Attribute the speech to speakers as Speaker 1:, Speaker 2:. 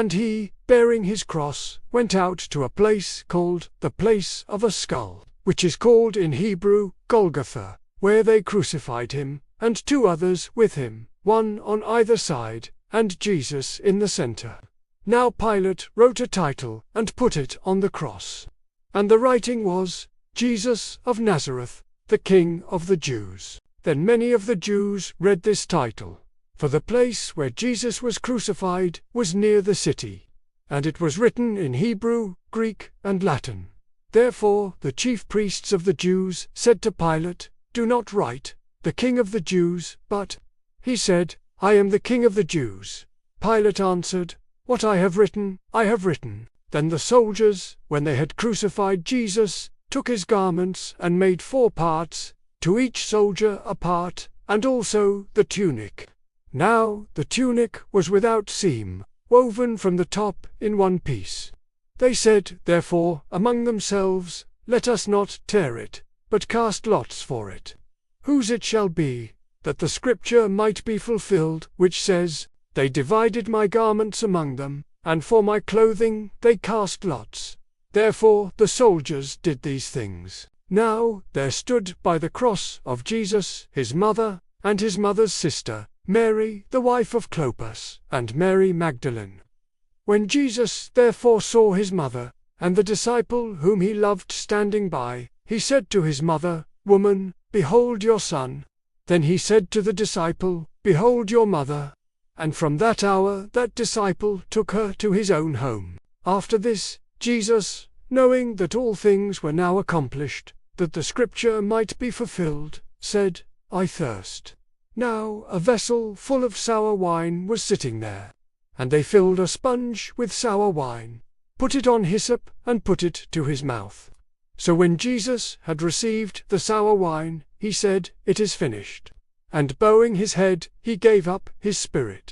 Speaker 1: And he, bearing his cross, went out to a place called the place of a skull, which is called in Hebrew Golgotha, where they crucified him, and two others with him, one on either side, and Jesus in the center. Now Pilate wrote a title and put it on the cross. And the writing was, Jesus of Nazareth, the King of the Jews. Then many of the Jews read this title, for the place where Jesus was crucified was near the city, and it was written in Hebrew, Greek, and Latin. Therefore the chief priests of the Jews said to Pilate, "Do not write, the King of the Jews, but," he said, "I am the King of the Jews." Pilate answered, "What I have written, I have written." Then the soldiers, when they had crucified Jesus, took his garments and made 4 parts, to each soldier a part, and also the tunic. Now the tunic was without seam, woven from the top in one piece. They said, therefore, among themselves, "Let us not tear it, but cast lots for it, whose it shall be, that the scripture might be fulfilled, which says, They divided my garments among them, and for my clothing they cast lots." Therefore the soldiers did these things. Now there stood by the cross of Jesus his mother, and his mother's sister, Mary the wife of Clopas, and Mary Magdalene. When Jesus therefore saw his mother, and the disciple whom he loved standing by, he said to his mother, "Woman, behold your son." Then he said to the disciple, "Behold your mother." And from that hour that disciple took her to his own home. After this, Jesus, knowing that all things were now accomplished, that the scripture might be fulfilled, said, "I thirst." Now a vessel full of sour wine was sitting there. And they filled a sponge with sour wine, put it on hyssop, and put it to his mouth. So when Jesus had received the sour wine, he said, "It is finished." And bowing his head, he gave up his spirit.